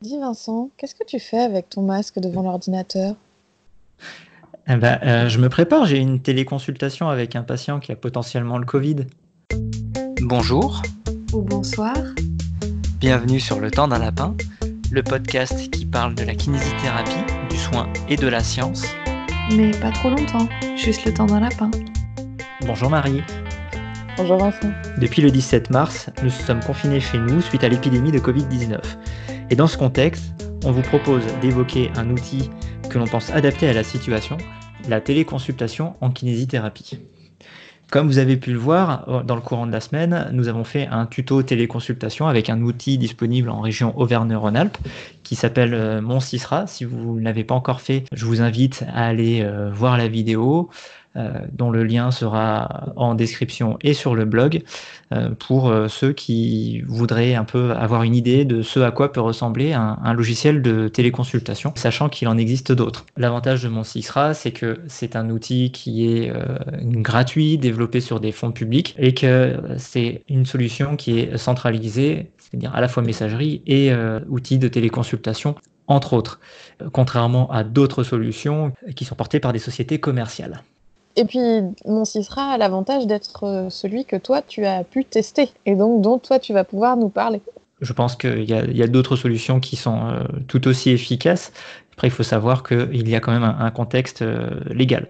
Dis Vincent, qu'est-ce que tu fais avec ton masque devant l'ordinateur? Je me prépare, j'ai une téléconsultation avec un patient qui a potentiellement le Covid. Bonjour, Ou bonsoir. bienvenue sur Le Temps d'un Lapin, le podcast qui parle de la kinésithérapie, du soin et de la science. Mais pas trop longtemps, juste le temps d'un lapin. Bonjour Marie. Bonjour Vincent. Depuis le 17 mars, nous sommes confinés chez nous suite à l'épidémie de Covid-19. Et dans ce contexte, on vous propose d'évoquer un outil que l'on pense adapté à la situation, la téléconsultation en kinésithérapie. Comme vous avez pu le voir, dans le courant de la semaine, nous avons fait un tuto téléconsultation avec un outil disponible en région Auvergne-Rhône-Alpes qui s'appelle Mon Cisra. Si vous ne l'avez pas encore fait, je vous invite à aller voir la vidéo dont le lien sera en description et sur le blog pour ceux qui voudraient un peu avoir une idée de ce à quoi peut ressembler un logiciel de téléconsultation, sachant qu'il en existe d'autres. L'avantage de Mon Cisra, c'est que c'est un outil qui est gratuit, développé sur des fonds publics et que c'est une solution qui est centralisée, c'est-à-dire à la fois messagerie et outils de téléconsultation, entre autres, contrairement à d'autres solutions qui sont portées par des sociétés commerciales. Et puis, mon Cisra a l'avantage d'être celui que toi, tu as pu tester, et donc dont toi, tu vas pouvoir nous parler. Je pense qu'il y a d'autres solutions qui sont tout aussi efficaces. Après, il faut savoir qu'il y a quand même un contexte légal.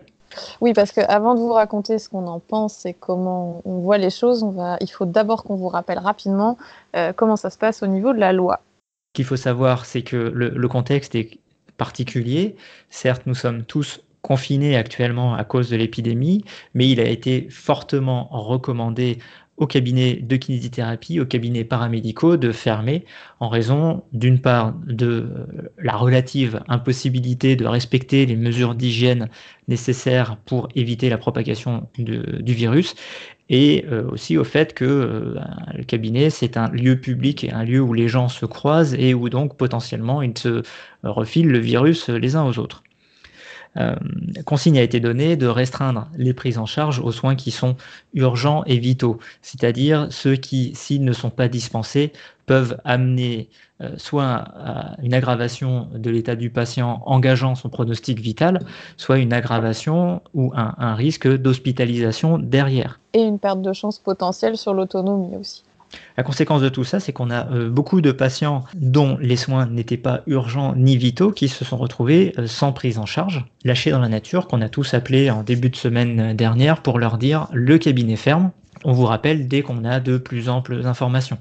Oui, parce qu'avant de vous raconter ce qu'on en pense et comment on voit les choses, il faut d'abord qu'on vous rappelle rapidement comment ça se passe au niveau de la loi. Ce qu'il faut savoir, c'est que le contexte est particulier. Certes, nous sommes tous confinés actuellement à cause de l'épidémie, mais il a été fortement recommandé aux cabinets de kinésithérapie, aux cabinets paramédicaux de fermer en raison d'une part de la relative impossibilité de respecter les mesures d'hygiène nécessaires pour éviter la propagation du virus et aussi au fait que le cabinet, c'est un lieu public et un lieu où les gens se croisent et où donc potentiellement ils se refilent le virus les uns aux autres. Consigne a été donnée de restreindre les prises en charge aux soins qui sont urgents et vitaux, c'est-à-dire ceux qui, s'ils ne sont pas dispensés, peuvent amener soit à une aggravation de l'état du patient engageant son pronostic vital, soit une aggravation ou un risque d'hospitalisation derrière. Et une perte de chance potentielle sur l'autonomie aussi. La conséquence de tout ça, c'est qu'on a beaucoup de patients dont les soins n'étaient pas urgents ni vitaux qui se sont retrouvés sans prise en charge, lâchés dans la nature, qu'on a tous appelés en début de semaine dernière pour leur dire le cabinet ferme. On vous rappelle dès qu'on a de plus amples informations.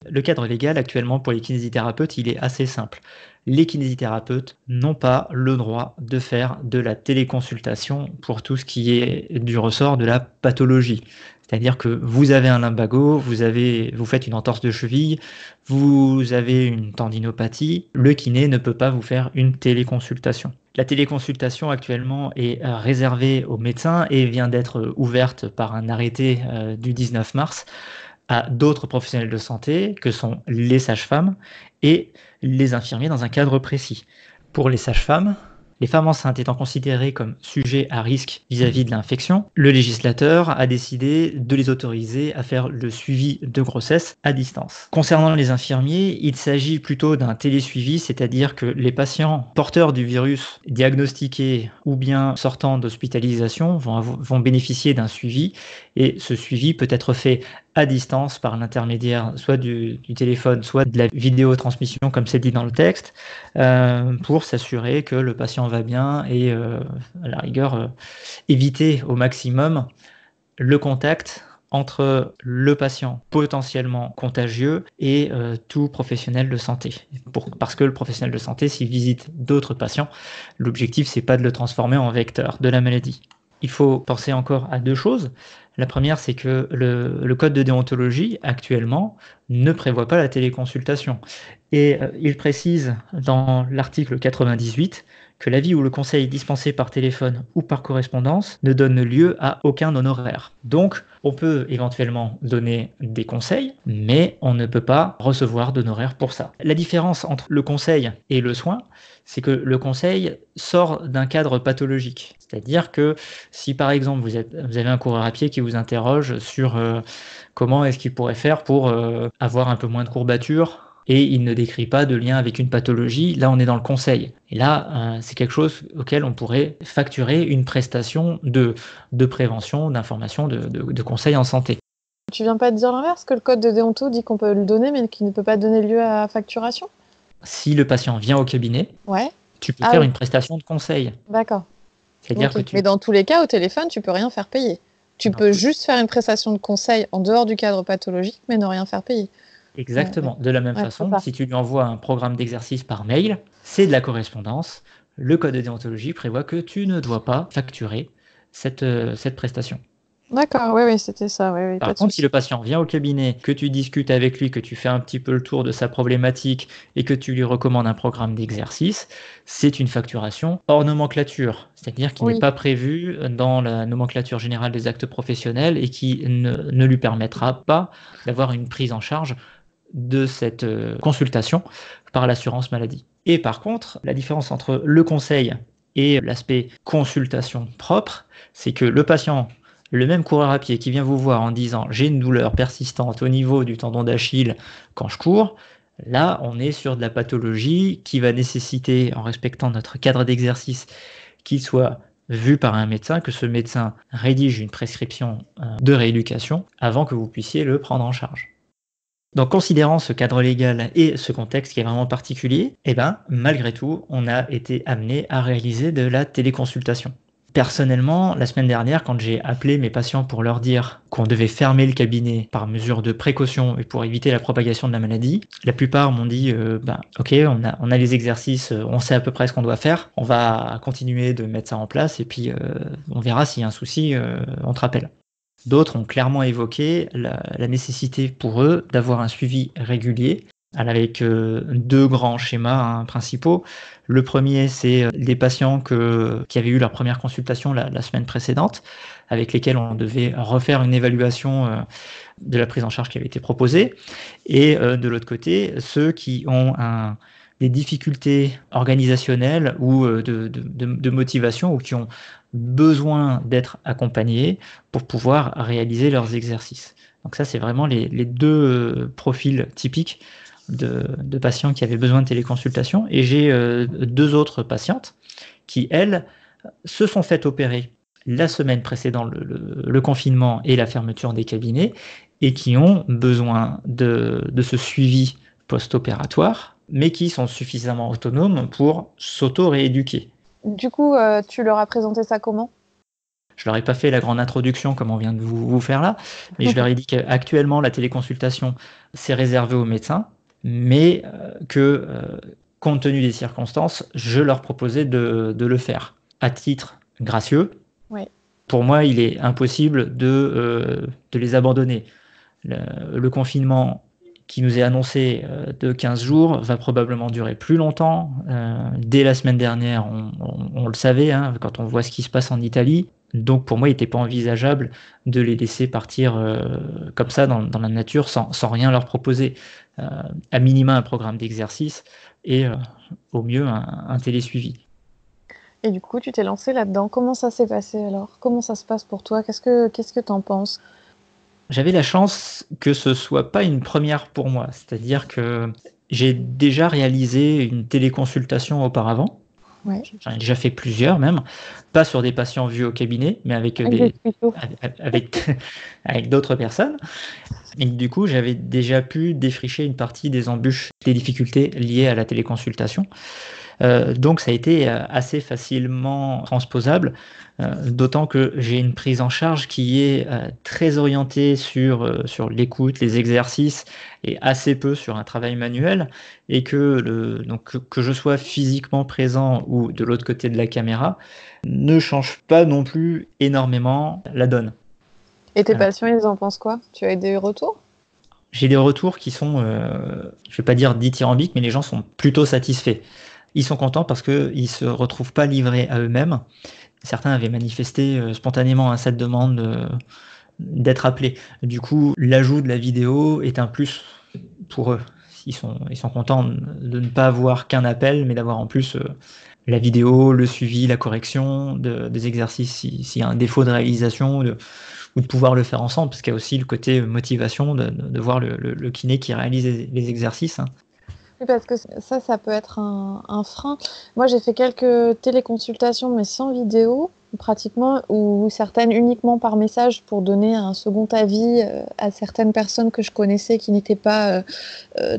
Le cadre légal actuellement pour les kinésithérapeutes, il est assez simple. Les kinésithérapeutes n'ont pas le droit de faire de la téléconsultation pour tout ce qui est du ressort de la pathologie. C'est-à-dire que vous avez un lumbago, vous faites une entorse de cheville, vous avez une tendinopathie, le kiné ne peut pas vous faire une téléconsultation. La téléconsultation actuellement est réservée aux médecins et vient d'être ouverte par un arrêté du 19 mars à d'autres professionnels de santé que sont les sages-femmes et les infirmiers dans un cadre précis. Pour les sages-femmes, les femmes enceintes étant considérées comme sujets à risque vis-à-vis de l'infection, le législateur a décidé de les autoriser à faire le suivi de grossesse à distance. Concernant les infirmiers, il s'agit plutôt d'un télésuivi, c'est-à-dire que les patients porteurs du virus diagnostiqués ou bien sortant d'hospitalisation vont bénéficier d'un suivi et ce suivi peut être fait à distance par l'intermédiaire soit du téléphone, soit de la vidéotransmission comme c'est dit dans le texte, pour s'assurer que le patient va bien et à la rigueur éviter au maximum le contact entre le patient potentiellement contagieux et tout professionnel de santé. Parce que le professionnel de santé, s'il visite d'autres patients, l'objectif c'est pas de le transformer en vecteur de la maladie. Il faut penser encore à deux choses. La première, c'est que le code de déontologie, actuellement, ne prévoit pas la téléconsultation. Et il précise dans l'article 98 que l'avis ou le conseil dispensé par téléphone ou par correspondance ne donne lieu à aucun honoraire. Donc, on peut éventuellement donner des conseils, mais on ne peut pas recevoir d'honoraires pour ça. La différence entre le conseil et le soin, c'est que le conseil sort d'un cadre pathologique. C'est-à-dire que si par exemple vous avez un coureur à pied qui vous interroge sur comment est-ce qu'il pourrait faire pour avoir un peu moins de courbatures et il ne décrit pas de lien avec une pathologie. Là, on est dans le conseil. Et là, c'est quelque chose auquel on pourrait facturer une prestation de prévention, d'information, de conseil en santé. Tu viens pas de dire l'inverse, que le code de déonto dit qu'on peut le donner, mais qu'il ne peut pas donner lieu à facturation? Si le patient vient au cabinet, Ouais. tu peux faire une prestation de conseil. D'accord. C'est-à-dire que Mais dans tous les cas, au téléphone, tu peux rien faire payer. Tu peux juste faire une prestation de conseil en dehors du cadre pathologique, mais ne rien faire payer. Exactement. De la même façon, si tu lui envoies un programme d'exercice par mail, c'est de la correspondance. Le code de déontologie prévoit que tu ne dois pas facturer cette prestation. D'accord, oui, c'était ça. Oui, par contre, si le patient vient au cabinet, que tu discutes avec lui, que tu fais un petit peu le tour de sa problématique et que tu lui recommandes un programme d'exercice, c'est une facturation hors nomenclature, c'est-à-dire qui n'est pas prévue dans la nomenclature générale des actes professionnels et qui ne lui permettra pas d'avoir une prise en charge de cette consultation par l'assurance maladie. Et par contre, la différence entre le conseil et l'aspect consultation propre, c'est que le patient, le même coureur à pied qui vient vous voir en disant « j'ai une douleur persistante au niveau du tendon d'Achille quand je cours », là, on est sur de la pathologie qui va nécessiter, en respectant notre cadre d'exercice, qu'il soit vu par un médecin, que ce médecin rédige une prescription de rééducation avant que vous puissiez le prendre en charge. Donc, considérant ce cadre légal et ce contexte qui est vraiment particulier, malgré tout, on a été amené à réaliser de la téléconsultation. Personnellement, la semaine dernière, quand j'ai appelé mes patients pour leur dire qu'on devait fermer le cabinet par mesure de précaution et pour éviter la propagation de la maladie, la plupart m'ont dit ok, on a les exercices, on sait à peu près ce qu'on doit faire, on va continuer de mettre ça en place et puis on verra s'il y a un souci, on te rappelle. D'autres ont clairement évoqué la nécessité pour eux d'avoir un suivi régulier avec deux grands schémas principaux. Le premier, c'est des patients qui avaient eu leur première consultation la semaine précédente, avec lesquels on devait refaire une évaluation de la prise en charge qui avait été proposée. Et de l'autre côté, ceux qui ont des difficultés organisationnelles ou de motivation ou qui ont besoin d'être accompagnés pour pouvoir réaliser leurs exercices. Donc ça, c'est vraiment les deux profils typiques de patients qui avaient besoin de téléconsultation. Et j'ai deux autres patientes qui, elles, se sont faites opérer la semaine précédant le confinement et la fermeture des cabinets et qui ont besoin de ce suivi post-opératoire, mais qui sont suffisamment autonomes pour s'auto-rééduquer. Du coup, tu leur as présenté ça comment ? Je leur ai pas fait la grande introduction comme on vient de vous faire là, mais je leur ai dit qu'actuellement, la téléconsultation, c'est réservé aux médecins, mais que, compte tenu des circonstances, je leur proposais de le faire à titre gracieux. Oui. Pour moi, il est impossible de les abandonner. Le confinement qui nous est annoncé de 15 jours va probablement durer plus longtemps. Dès la semaine dernière, on le savait, quand on voit ce qui se passe en Italie. Donc pour moi, il n'était pas envisageable de les laisser partir comme ça dans la nature sans rien leur proposer. À minima un programme d'exercice et au mieux un télésuivi. Et du coup, tu t'es lancé là-dedans. Comment ça s'est passé alors ? Comment ça se passe pour toi ? Qu'est-ce que tu en penses ? J'avais la chance que ce soit pas une première pour moi. C'est-à-dire que j'ai déjà réalisé une téléconsultation auparavant. Ouais. J'en ai déjà fait plusieurs même, pas sur des patients vus au cabinet, mais avec d'autres personnes. Et du coup, j'avais déjà pu défricher une partie des embûches, des difficultés liées à la téléconsultation. Donc ça a été assez facilement transposable, d'autant que j'ai une prise en charge qui est très orientée sur l'écoute, les exercices et assez peu sur un travail manuel, et que je sois physiquement présent ou de l'autre côté de la caméra ne change pas non plus énormément la donne. Et tes patients, ils en pensent quoi ? Tu as eu des retours ? J'ai des retours qui sont, je vais pas dire dithyrambiques, mais les gens sont plutôt satisfaits. Ils sont contents parce qu'ils ne se retrouvent pas livrés à eux-mêmes. Certains avaient manifesté spontanément cette demande d'être appelés. Du coup, l'ajout de la vidéo est un plus pour eux. Ils sont contents de ne pas avoir qu'un appel, mais d'avoir en plus la vidéo, le suivi, la correction des exercices s'il y a un défaut de réalisation ou de pouvoir le faire ensemble, parce qu'il y a aussi le côté motivation de voir le kiné qui réalise les exercices. Oui, parce que ça peut être un frein. Moi, j'ai fait quelques téléconsultations, mais sans vidéo, pratiquement, ou certaines uniquement par message pour donner un second avis à certaines personnes que je connaissais qui n'étaient pas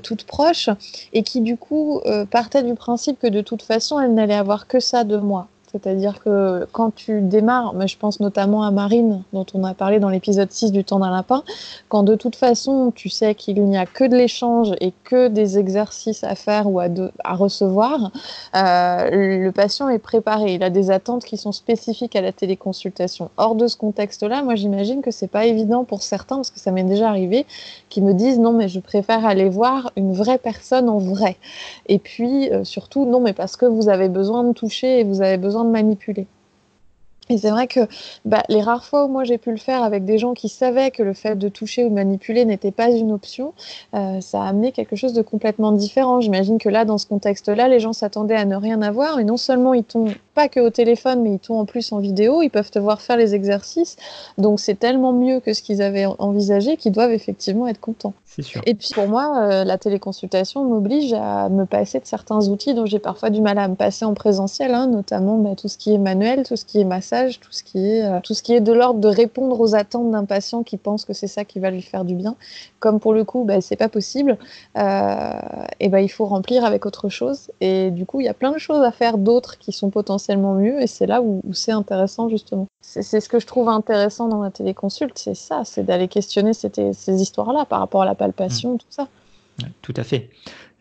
toutes proches et qui, du coup, partaient du principe que de toute façon, elles n'allaient avoir que ça de moi. C'est-à-dire que quand tu démarres, mais je pense notamment à Marine, dont on a parlé dans l'épisode 6 du temps d'un lapin, quand de toute façon tu sais qu'il n'y a que de l'échange et que des exercices à faire ou à recevoir, le patient est préparé. Il a des attentes qui sont spécifiques à la téléconsultation. Hors de ce contexte-là, moi j'imagine que c'est pas évident pour certains, parce que ça m'est déjà arrivé, qui me disent non mais je préfère aller voir une vraie personne en vrai. Et puis surtout non mais parce que vous avez besoin de toucher et vous avez besoin de manipuler. Et c'est vrai que les rares fois où moi j'ai pu le faire avec des gens qui savaient que le fait de toucher ou de manipuler n'était pas une option, ça a amené quelque chose de complètement différent. J'imagine que là, dans ce contexte-là, les gens s'attendaient à ne rien avoir et non seulement ils t'ont pas que au téléphone, mais ils t'ont en plus en vidéo, ils peuvent te voir faire les exercices. Donc c'est tellement mieux que ce qu'ils avaient envisagé qu'ils doivent effectivement être contents. C'est sûr. Et puis pour moi, la téléconsultation m'oblige à me passer de certains outils dont j'ai parfois du mal à me passer en présentiel, hein, notamment tout ce qui est manuel, tout ce qui est massage, tout ce qui est de l'ordre de répondre aux attentes d'un patient qui pense que c'est ça qui va lui faire du bien. Comme pour le coup, c'est pas possible, il faut remplir avec autre chose. Et du coup, il y a plein de choses à faire d'autres qui sont potentiellement mieux, et c'est là où c'est intéressant justement. C'est ce que je trouve intéressant dans la téléconsulte, c'est ça, c'est d'aller questionner ces histoires-là par rapport à la palpation, tout ça. Ouais, tout à fait.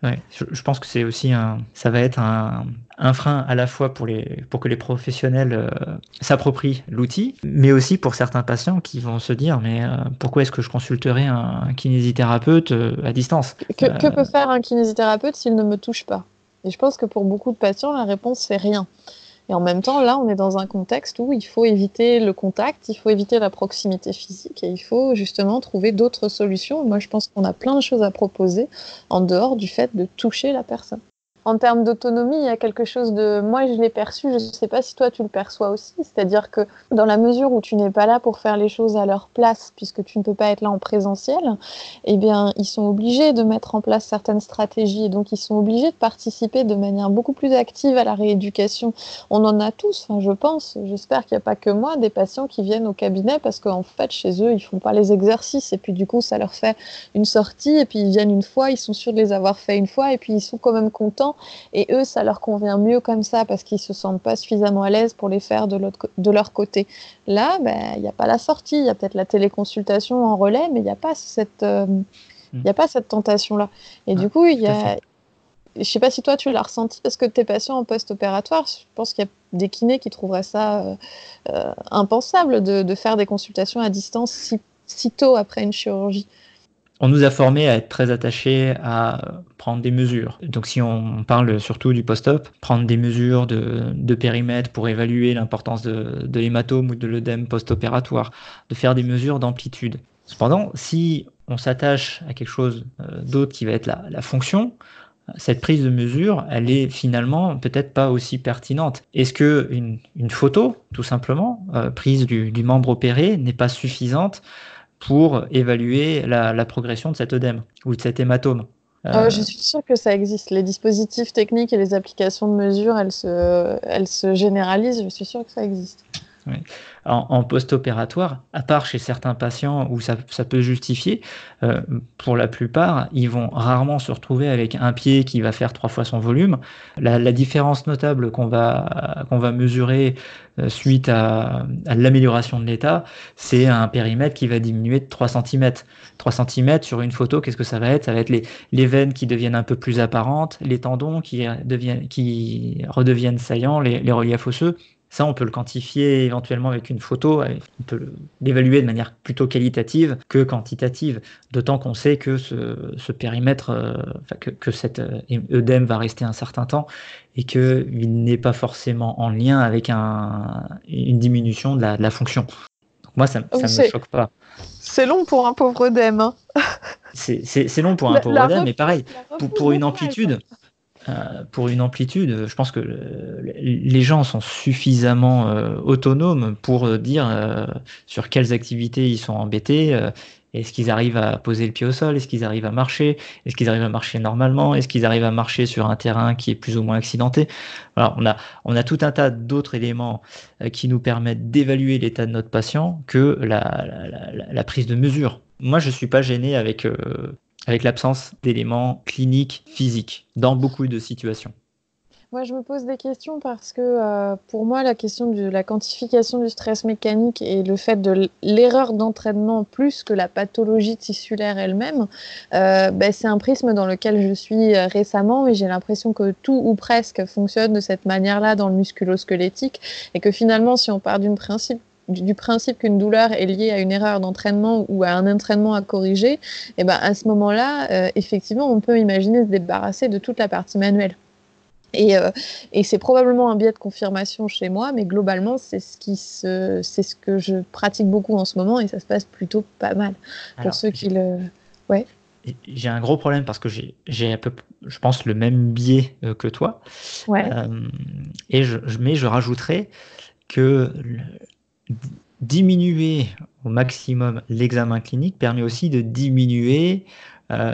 Ouais, je pense que c'est aussi ça va être un frein à la fois pour que les professionnels s'approprient l'outil, mais aussi pour certains patients qui vont se dire mais pourquoi est-ce que je consulterais un kinésithérapeute à distance ? Que peut faire un kinésithérapeute s'il ne me touche pas ? Et je pense que pour beaucoup de patients, la réponse c'est rien. Et en même temps, là, on est dans un contexte où il faut éviter le contact, il faut éviter la proximité physique et il faut justement trouver d'autres solutions. Moi, je pense qu'on a plein de choses à proposer en dehors du fait de toucher la personne. En termes d'autonomie, il y a quelque chose de... Moi, je l'ai perçu, je ne sais pas si toi, tu le perçois aussi. C'est-à-dire que dans la mesure où tu n'es pas là pour faire les choses à leur place, puisque tu ne peux pas être là en présentiel, eh bien, ils sont obligés de mettre en place certaines stratégies. Et donc, ils sont obligés de participer de manière beaucoup plus active à la rééducation. On en a tous, je pense. J'espère qu'il n'y a pas que moi, des patients qui viennent au cabinet parce qu'en fait, chez eux, ils ne font pas les exercices. Et puis, du coup, ça leur fait une sortie. Et puis, ils viennent une fois, ils sont sûrs de les avoir fait une fois. Et puis, ils sont quand même contents. Et eux, ça leur convient mieux comme ça parce qu'ils ne se sentent pas suffisamment à l'aise pour les faire de leur côté. Là, il n'y a pas la sortie, il y a peut-être la téléconsultation en relais, mais il n'y a pas cette tentation-là. Et du coup, je ne sais pas si toi, tu l'as ressenti parce que tes patients en post-opératoire, je pense qu'il y a des kinés qui trouveraient ça impensable de faire des consultations à distance si tôt après une chirurgie. On nous a formés à être très attachés à prendre des mesures. Donc si on parle surtout du post-op, prendre des mesures de périmètre pour évaluer l'importance de l'hématome ou de l'œdème post-opératoire, de faire des mesures d'amplitude. Cependant, si on s'attache à quelque chose d'autre qui va être la fonction, cette prise de mesure, elle est finalement peut-être pas aussi pertinente. Est-ce que une photo, tout simplement, prise du membre opéré, n'est pas suffisante pour évaluer la progression de cet œdème ou de cet hématome? Je suis sûre que ça existe. Les dispositifs techniques et les applications de mesure, elles se généralisent. Je suis sûre que ça existe. Oui. En post-opératoire, à part chez certains patients où ça peut justifier, pour la plupart, ils vont rarement se retrouver avec un pied qui va faire 3 fois son volume. La différence notable qu'on va mesurer suite à l'amélioration de l'état, c'est un périmètre qui va diminuer de 3 cm. 3 cm sur une photo, qu'est-ce que ça va être ? Ça va être les veines qui deviennent un peu plus apparentes, les tendons qui redeviennent saillants, les reliefs osseux. Ça, on peut le quantifier éventuellement avec une photo, on peut l'évaluer de manière plutôt qualitative que quantitative, d'autant qu'on sait que ce périmètre, que cet œdème va rester un certain temps et qu'il n'est pas forcément en lien avec une diminution de la fonction. Donc moi, ça ne me choque pas. C'est long pour un pauvre œdème. Hein. C'est long pour un pauvre œdème, mais pareil, pour une amplitude... pour une amplitude, je pense que les gens sont suffisamment autonomes pour dire sur quelles activités ils sont embêtés Est-ce qu'ils arrivent à poser le pied au sol? Est-ce qu'ils arrivent à marcher? Est-ce qu'ils arrivent à marcher normalement? Est-ce qu'ils arrivent à marcher sur un terrain qui est plus ou moins accidenté? Alors, on a tout un tas d'autres éléments qui nous permettent d'évaluer l'état de notre patient que la prise de mesure. Moi, je ne suis pas gêné avec l'absence d'éléments cliniques physiques dans beaucoup de situations. Moi, je me pose des questions parce que pour moi, la question de la quantification du stress mécanique et le fait de l'erreur d'entraînement plus que la pathologie tissulaire elle-même, c'est un prisme dans lequel je suis récemment et j'ai l'impression que tout ou presque fonctionne de cette manière-là dans le musculo-squelettique et que finalement, si on part du principe qu'une douleur est liée à une erreur d'entraînement ou à un entraînement à corriger, et à ce moment-là, effectivement, on peut imaginer se débarrasser de toute la partie manuelle. Et c'est probablement un biais de confirmation chez moi, mais globalement, c'est ce que je pratique beaucoup en ce moment et ça se passe plutôt pas mal. Alors, ceux qui le... Ouais. J'ai un gros problème parce que j'ai un peu, je pense, le même biais que toi. Ouais. Mais je rajouterais que diminuer au maximum l'examen clinique permet aussi de diminuer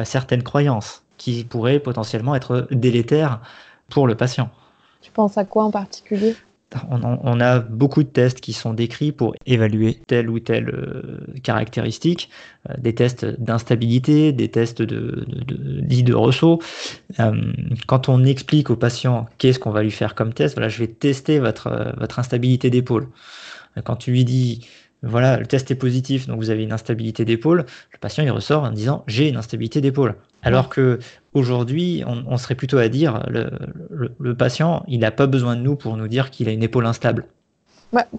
certaines croyances qui pourraient potentiellement être délétères pour le patient. Tu penses à quoi en particulier ? On a beaucoup de tests qui sont décrits pour évaluer telle ou telle caractéristique, des tests d'instabilité, des tests dits de ressaut. Quand on explique au patient qu'est-ce qu'on va lui faire comme test, voilà, je vais tester votre instabilité d'épaule. Quand tu lui dis, voilà, le test est positif, donc vous avez une instabilité d'épaule, le patient il ressort en disant, j'ai une instabilité d'épaule. Alors que aujourd'hui, on serait plutôt à dire, le patient, il n'a pas besoin de nous pour nous dire qu'il a une épaule instable.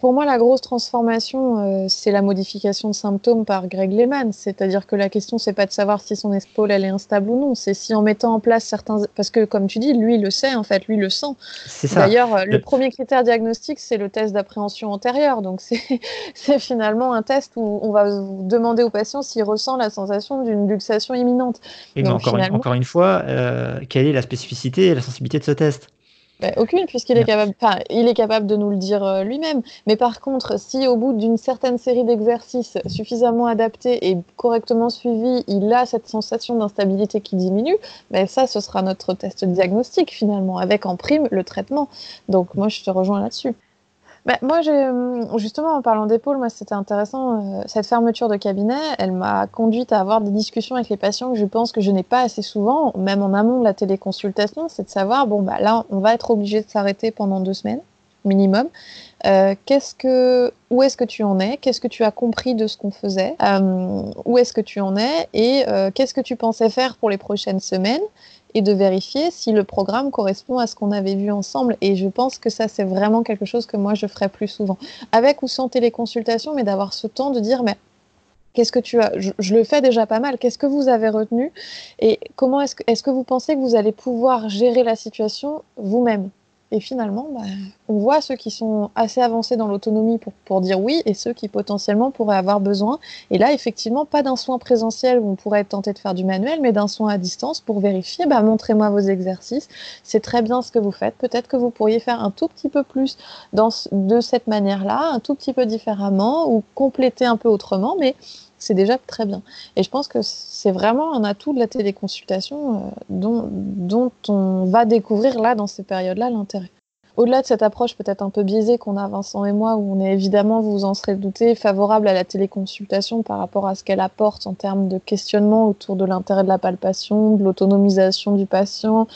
Pour moi, la grosse transformation, c'est la modification de symptômes par Greg Lehman. C'est-à-dire que la question, c'est pas de savoir si son épaule elle est instable ou non. C'est si en mettant en place certains... Parce que, comme tu dis, lui, il le sait, en fait, lui, il le sent. C'est ça. D'ailleurs, le premier critère diagnostique, c'est le test d'appréhension antérieure. Donc, c'est finalement un test où on va demander au patient s'il ressent la sensation d'une luxation imminente. Et donc, encore une fois, quelle est la spécificité et la sensibilité de ce test ? Aucune, puisqu'il est capable de nous le dire lui-même. Mais par contre, si au bout d'une certaine série d'exercices suffisamment adaptés et correctement suivis, il a cette sensation d'instabilité qui diminue, ça, ce sera notre test diagnostique finalement, avec en prime le traitement. Donc moi, je te rejoins là-dessus. Moi, justement, en parlant d'épaule, c'était intéressant. Cette fermeture de cabinet, elle m'a conduite à avoir des discussions avec les patients que je pense que je n'ai pas assez souvent, même en amont de la téléconsultation, c'est de savoir, là, on va être obligé de s'arrêter pendant 2 semaines, minimum. Où est-ce que tu en es? Qu'est-ce que tu as compris de ce qu'on faisait? Où est-ce que tu en es? Et qu'est-ce que tu pensais faire pour les prochaines semaines? Et de vérifier si le programme correspond à ce qu'on avait vu ensemble. Et je pense que ça, c'est vraiment quelque chose que moi, je ferais plus souvent. Avec ou sans téléconsultation, mais d'avoir ce temps de dire, qu'est-ce que tu as... Je le fais déjà pas mal. Qu'est-ce que vous avez retenu? Et comment est-ce que vous pensez que vous allez pouvoir gérer la situation vous-même? Et finalement, on voit ceux qui sont assez avancés dans l'autonomie pour dire oui et ceux qui potentiellement pourraient avoir besoin. Et là, effectivement, pas d'un soin présentiel où on pourrait être tenté de faire du manuel, mais d'un soin à distance pour vérifier, montrez-moi vos exercices. C'est très bien ce que vous faites. Peut-être que vous pourriez faire un tout petit peu plus de cette manière-là, un tout petit peu différemment ou compléter un peu autrement, mais c'est déjà très bien. Et je pense que c'est vraiment un atout de la téléconsultation dont on va découvrir là, dans ces périodes-là, l'intérêt. Au-delà de cette approche peut-être un peu biaisée qu'on a, Vincent et moi, où on est évidemment, vous en serez douté, favorable à la téléconsultation par rapport à ce qu'elle apporte en termes de questionnement autour de l'intérêt de la palpation, de l'autonomisation du patient,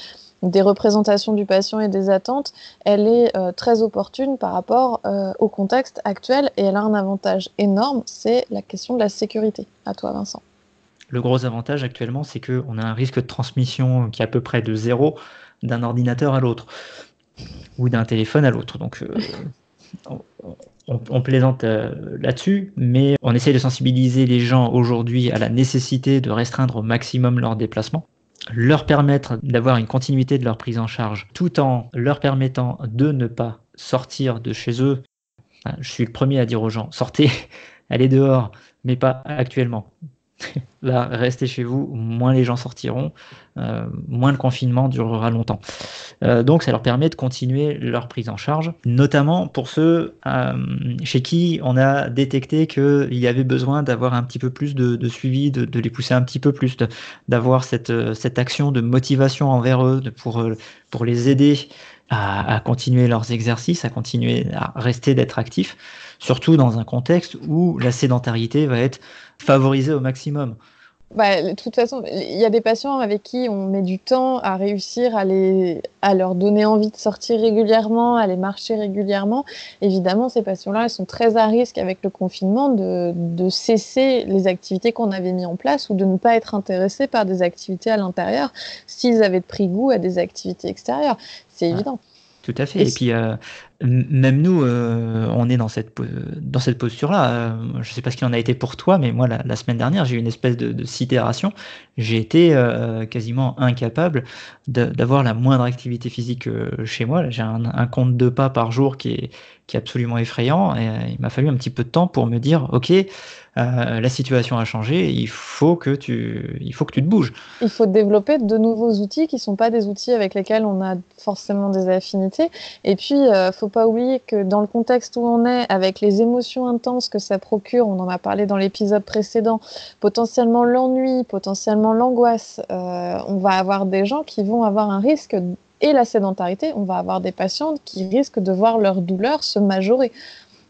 des représentations du patient et des attentes, elle est très opportune par rapport au contexte actuel et elle a un avantage énorme, c'est la question de la sécurité. À toi, Vincent. Le gros avantage actuellement, c'est qu'on a un risque de transmission qui est à peu près de 0 d'un ordinateur à l'autre ou d'un téléphone à l'autre. Donc, on plaisante là-dessus, mais on essaie de sensibiliser les gens aujourd'hui à la nécessité de restreindre au maximum leurs déplacements, leur permettre d'avoir une continuité de leur prise en charge, tout en leur permettant de ne pas sortir de chez eux. Je suis le premier à dire aux gens, sortez, allez dehors, mais pas actuellement. Là, restez chez vous, moins les gens sortiront, moins le confinement durera longtemps. Donc ça leur permet de continuer leur prise en charge, notamment pour ceux chez qui on a détecté qu'il y avait besoin d'avoir un petit peu plus de suivi, de les pousser un petit peu plus, d'avoir cette action de motivation envers eux, pour les aider à continuer leurs exercices, à continuer à rester d'être actifs, surtout dans un contexte où la sédentarité va être favorisée au maximum. Bah, de toute façon, il y a des patients avec qui on met du temps à réussir à leur donner envie de sortir régulièrement, à aller marcher régulièrement. Évidemment, ces patients-là, ils sont très à risque avec le confinement de cesser les activités qu'on avait mis en place ou de ne pas être intéressés par des activités à l'intérieur s'ils avaient pris goût à des activités extérieures. C'est évident. Tout à fait. Et puis, même nous, on est dans cette posture-là. Je ne sais pas ce qu'il en a été pour toi, mais moi, la semaine dernière, j'ai eu une espèce de sidération. J'ai été quasiment incapable d'avoir la moindre activité physique chez moi. J'ai un compte de pas par jour qui est absolument effrayant. Et il m'a fallu un petit peu de temps pour me dire, OK, la situation a changé, il faut que tu te bouges. Il faut développer de nouveaux outils qui ne sont pas des outils avec lesquels on a forcément des affinités. Et puis, faut pas oublier que dans le contexte où on est, avec les émotions intenses que ça procure, on en a parlé dans l'épisode précédent, potentiellement l'ennui, potentiellement l'angoisse, on va avoir des gens qui vont avoir un risque, et la sédentarité, on va avoir des patients qui risquent de voir leur douleur se majorer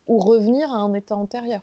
ou revenir à un état antérieur.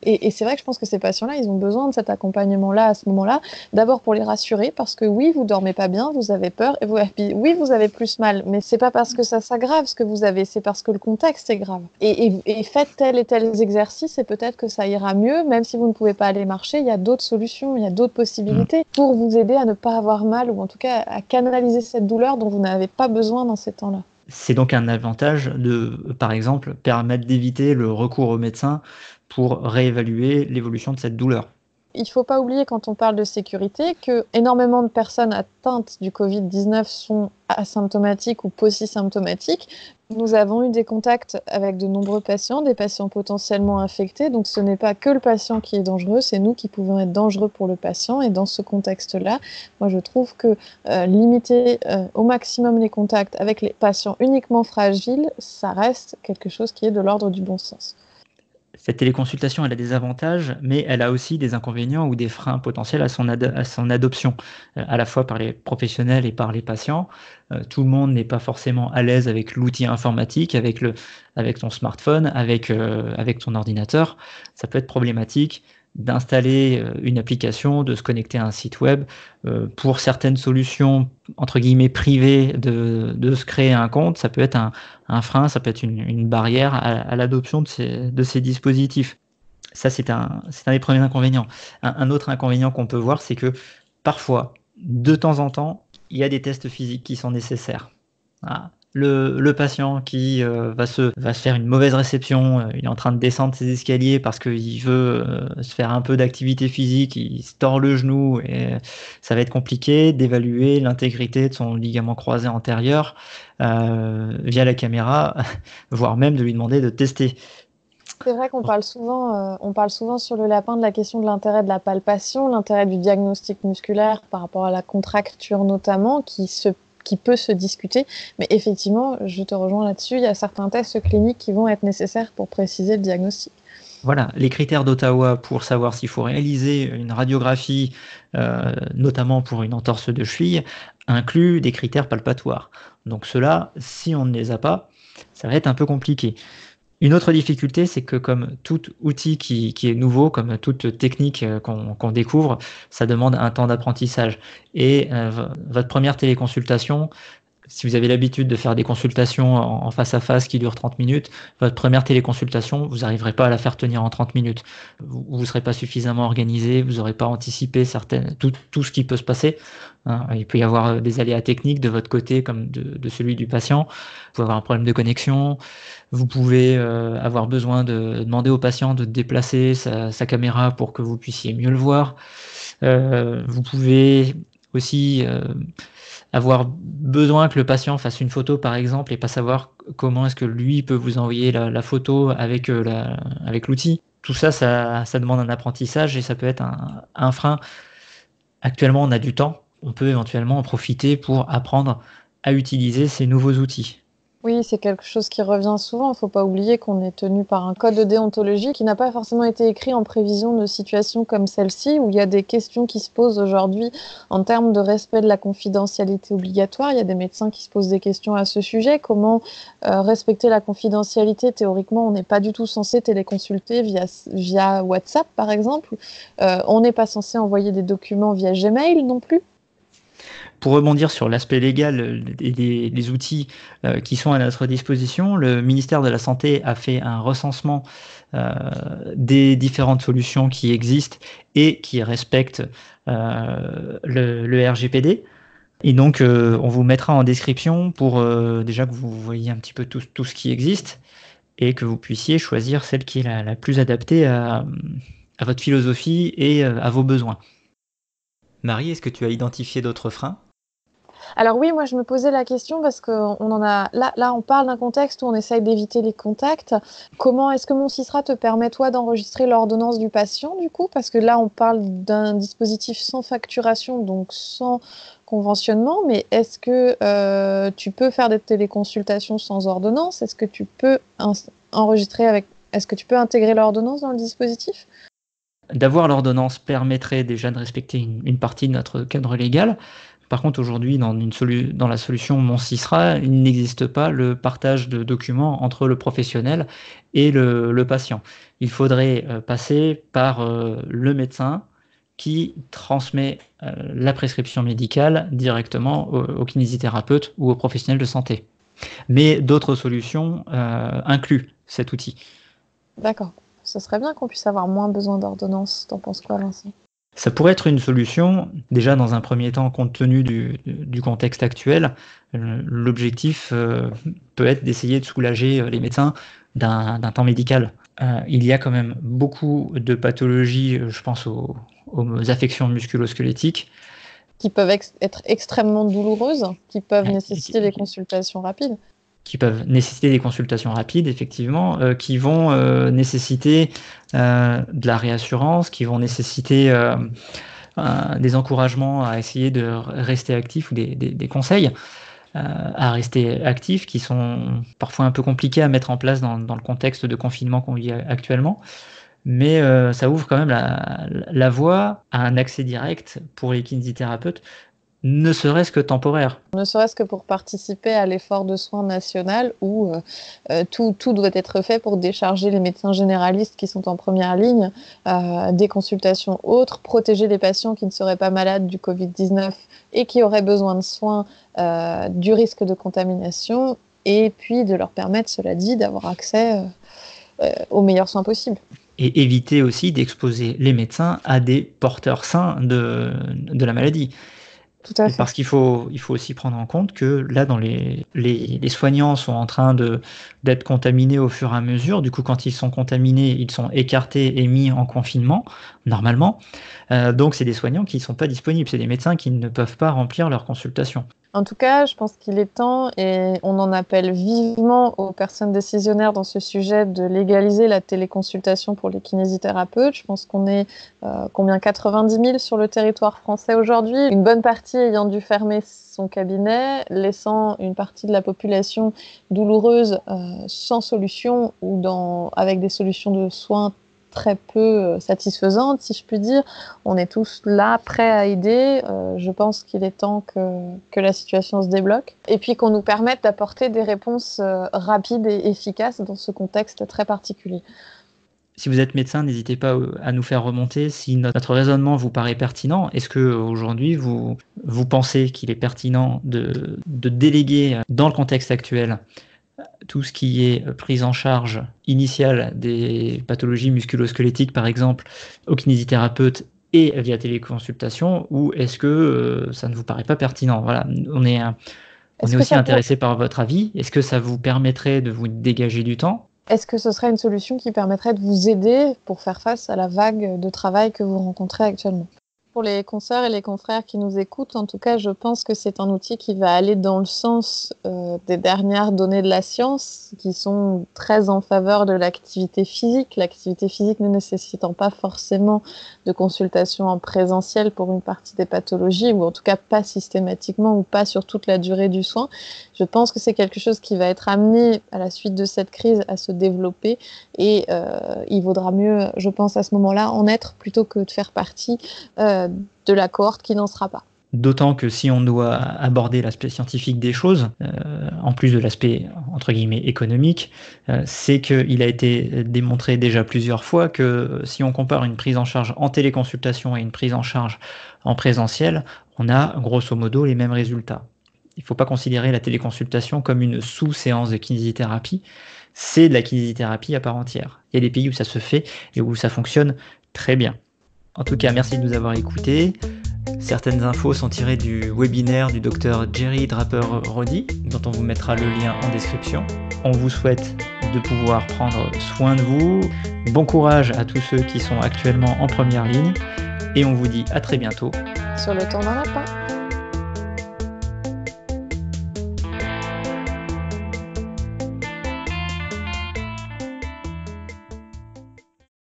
Et c'est vrai que je pense que ces patients-là, ils ont besoin de cet accompagnement-là à ce moment-là, d'abord pour les rassurer, parce que oui, vous dormez pas bien, vous avez peur, et puis, oui, vous avez plus mal, mais c'est pas parce que ça s'aggrave ce que vous avez, c'est parce que le contexte est grave. Et faites tel et tel exercice, et peut-être que ça ira mieux, même si vous ne pouvez pas aller marcher, il y a d'autres solutions, il y a d'autres possibilités pour vous aider à ne pas avoir mal, ou en tout cas à canaliser cette douleur dont vous n'avez pas besoin dans ces temps-là. C'est donc un avantage de, par exemple, permettre d'éviter le recours au médecin pour réévaluer l'évolution de cette douleur. Il ne faut pas oublier, quand on parle de sécurité, que énormément de personnes atteintes du Covid-19 sont asymptomatiques ou paucisymptomatiques. Nous avons eu des contacts avec de nombreux patients, des patients potentiellement infectés, donc ce n'est pas que le patient qui est dangereux, c'est nous qui pouvons être dangereux pour le patient. Et dans ce contexte-là, moi je trouve que limiter au maximum les contacts avec les patients uniquement fragiles, ça reste quelque chose qui est de l'ordre du bon sens. Cette téléconsultation, elle a des avantages, mais elle a aussi des inconvénients ou des freins potentiels à son adoption, à la fois par les professionnels et par les patients. Tout le monde n'est pas forcément à l'aise avec l'outil informatique, avec ton smartphone, avec ton ordinateur. Ça peut être problématique d'installer une application, de se connecter à un site web. Pour certaines solutions, entre guillemets, privées, de se créer un compte, ça peut être un frein, ça peut être une barrière à l'adoption de ces dispositifs. Ça, c'est un des premiers inconvénients. Un autre inconvénient qu'on peut voir, c'est que parfois, de temps en temps, il y a des tests physiques qui sont nécessaires. Voilà. Le patient qui va se faire une mauvaise réception, il est en train de descendre ses escaliers parce qu'il veut se faire un peu d'activité physique, il se tord le genou et ça va être compliqué d'évaluer l'intégrité de son ligament croisé antérieur via la caméra, voire même de lui demander de tester. C'est vrai qu'on parle souvent sur le lapin de la question de l'intérêt de la palpation, l'intérêt du diagnostic musculaire par rapport à la contracture notamment, qui peut se discuter. Mais effectivement, je te rejoins là-dessus, il y a certains tests cliniques qui vont être nécessaires pour préciser le diagnostic. Voilà, les critères d'Ottawa pour savoir s'il faut réaliser une radiographie, notamment pour une entorse de cheville, incluent des critères palpatoires. Donc ceux-là, si on ne les a pas, ça va être un peu compliqué. Une autre difficulté, c'est que comme tout outil qui est nouveau, comme toute technique qu'on découvre, ça demande un temps d'apprentissage. Et votre première téléconsultation, si vous avez l'habitude de faire des consultations en face à face qui durent 30 minutes, votre première téléconsultation, vous n'arriverez pas à la faire tenir en 30 minutes. Vous ne serez pas suffisamment organisé, vous n'aurez pas anticipé tout ce qui peut se passer. Hein. Il peut y avoir des aléas techniques de votre côté comme de celui du patient. Vous pouvez avoir un problème de connexion. Vous pouvez avoir besoin de demander au patient de déplacer sa caméra pour que vous puissiez mieux le voir. Vous pouvez aussi avoir besoin que le patient fasse une photo par exemple et pas savoir comment est-ce que lui peut vous envoyer la photo avec l'outil. tout ça, ça demande un apprentissage et ça peut être un frein. Actuellement, on a du temps. On peut éventuellement en profiter pour apprendre à utiliser ces nouveaux outils. Oui, c'est quelque chose qui revient souvent. Il ne faut pas oublier qu'on est tenu par un code de déontologie qui n'a pas forcément été écrit en prévision de situations comme celle-ci, où il y a des questions qui se posent aujourd'hui en termes de respect de la confidentialité obligatoire. Il y a des médecins qui se posent des questions à ce sujet. Comment respecter la confidentialité? Théoriquement, on n'est pas du tout censé téléconsulter via WhatsApp, par exemple. On n'est pas censé envoyer des documents via Gmail non plus. Pour rebondir sur l'aspect légal et les outils qui sont à notre disposition, le ministère de la Santé a fait un recensement des différentes solutions qui existent et qui respectent le RGPD. Et donc, on vous mettra en description pour déjà que vous voyez un petit peu tout ce qui existe et que vous puissiez choisir celle qui est la plus adaptée à votre philosophie et à vos besoins. Marie, est-ce que tu as identifié d'autres freins ? Alors oui, moi je me posais la question parce qu'on en a là on parle d'un contexte où on essaye d'éviter les contacts. Comment est-ce que mon Sisra te permet toi d'enregistrer l'ordonnance du patient du coup? Parce que là on parle d'un dispositif sans facturation, donc sans conventionnement, mais est-ce que tu peux faire des téléconsultations sans ordonnance? Est-ce que tu peux est-ce que tu peux intégrer l'ordonnance dans le dispositif? D'avoir l'ordonnance permettrait déjà de respecter une partie de notre cadre légal. Par contre, aujourd'hui, dans la solution Mon Sisra, il n'existe pas le partage de documents entre le professionnel et le patient. Il faudrait passer par le médecin qui transmet la prescription médicale directement au kinésithérapeute ou au professionnel de santé. Mais d'autres solutions incluent cet outil. D'accord. Ce serait bien qu'on puisse avoir moins besoin d'ordonnance. T'en penses quoi, Vincent ? Ça pourrait être une solution, déjà dans un premier temps, compte tenu du contexte actuel. L'objectif peut être d'essayer de soulager les médecins d'un temps médical. Il y a quand même beaucoup de pathologies, je pense aux affections musculo-squelettiques. Qui peuvent être extrêmement douloureuses, qui peuvent nécessiter des consultations rapides. Qui peuvent nécessiter des consultations rapides, effectivement, qui vont nécessiter de la réassurance, qui vont nécessiter des encouragements à essayer de rester actif ou des conseils à rester actif qui sont parfois un peu compliqués à mettre en place dans le contexte de confinement qu'on vit actuellement. Mais ça ouvre quand même la voie à un accès direct pour les kinésithérapeutes, ne serait-ce que temporaire. Ne serait-ce que pour participer à l'effort de soins national où tout doit être fait pour décharger les médecins généralistes qui sont en première ligne des consultations autres, protéger les patients qui ne seraient pas malades du Covid-19 et qui auraient besoin de soins du risque de contamination, et puis de leur permettre, cela dit, d'avoir accès aux meilleurs soins possibles. Et éviter aussi d'exposer les médecins à des porteurs sains de la maladie. Tout à fait. Parce qu'il faut aussi prendre en compte que là, les soignants sont en train d'être contaminés au fur et à mesure. Du coup, quand ils sont contaminés, ils sont écartés et mis en confinement, normalement. Donc, c'est des soignants qui ne sont pas disponibles. C'est des médecins qui ne peuvent pas remplir leurs consultations. En tout cas, je pense qu'il est temps, et on en appelle vivement aux personnes décisionnaires dans ce sujet, de légaliser la téléconsultation pour les kinésithérapeutes. Je pense qu'on est 90 000 sur le territoire français aujourd'hui, une bonne partie ayant dû fermer son cabinet, laissant une partie de la population douloureuse sans solution ou avec des solutions de soins très peu satisfaisante, si je puis dire. On est tous là, prêts à aider. Je pense qu'il est temps que la situation se débloque. Et puis qu'on nous permette d'apporter des réponses rapides et efficaces dans ce contexte très particulier. Si vous êtes médecin, n'hésitez pas à nous faire remonter si notre raisonnement vous paraît pertinent. Est-ce qu'aujourd'hui, vous pensez qu'il est pertinent de déléguer dans le contexte actuel tout ce qui est prise en charge initiale des pathologies musculo-squelettiques, par exemple, au kinésithérapeute et via téléconsultation, ou est-ce que ça ne vous paraît pas pertinent? Voilà, on est aussi intéressé par votre avis. Est-ce que ça vous permettrait de vous dégager du temps? Est-ce que ce serait une solution qui permettrait de vous aider pour faire face à la vague de travail que vous rencontrez actuellement? pour les consoeurs et les confrères qui nous écoutent, en tout cas, je pense que c'est un outil qui va aller dans le sens des dernières données de la science, qui sont très en faveur de l'activité physique ne nécessitant pas forcément de consultation en présentiel pour une partie des pathologies, ou en tout cas pas systématiquement ou pas sur toute la durée du soin. Je pense que c'est quelque chose qui va être amené à la suite de cette crise à se développer, et il vaudra mieux, je pense, à ce moment-là, en être plutôt que de faire partie de la cohorte qui n'en sera pas. D'autant que si on doit aborder l'aspect scientifique des choses, en plus de l'aspect entre guillemets économique, c'est qu'il a été démontré déjà plusieurs fois que si on compare une prise en charge en téléconsultation et une prise en charge en présentiel, on a grosso modo les mêmes résultats. Il ne faut pas considérer la téléconsultation comme une sous-séance de kinésithérapie, c'est de la kinésithérapie à part entière. Il y a des pays où ça se fait et où ça fonctionne très bien. En tout cas, merci de nous avoir écoutés. Certaines infos sont tirées du webinaire du docteur Jerry Draper-Roddy, dont on vous mettra le lien en description. On vous souhaite de pouvoir prendre soin de vous. Bon courage à tous ceux qui sont actuellement en première ligne. Et on vous dit à très bientôt Sur le temps d'un lapin.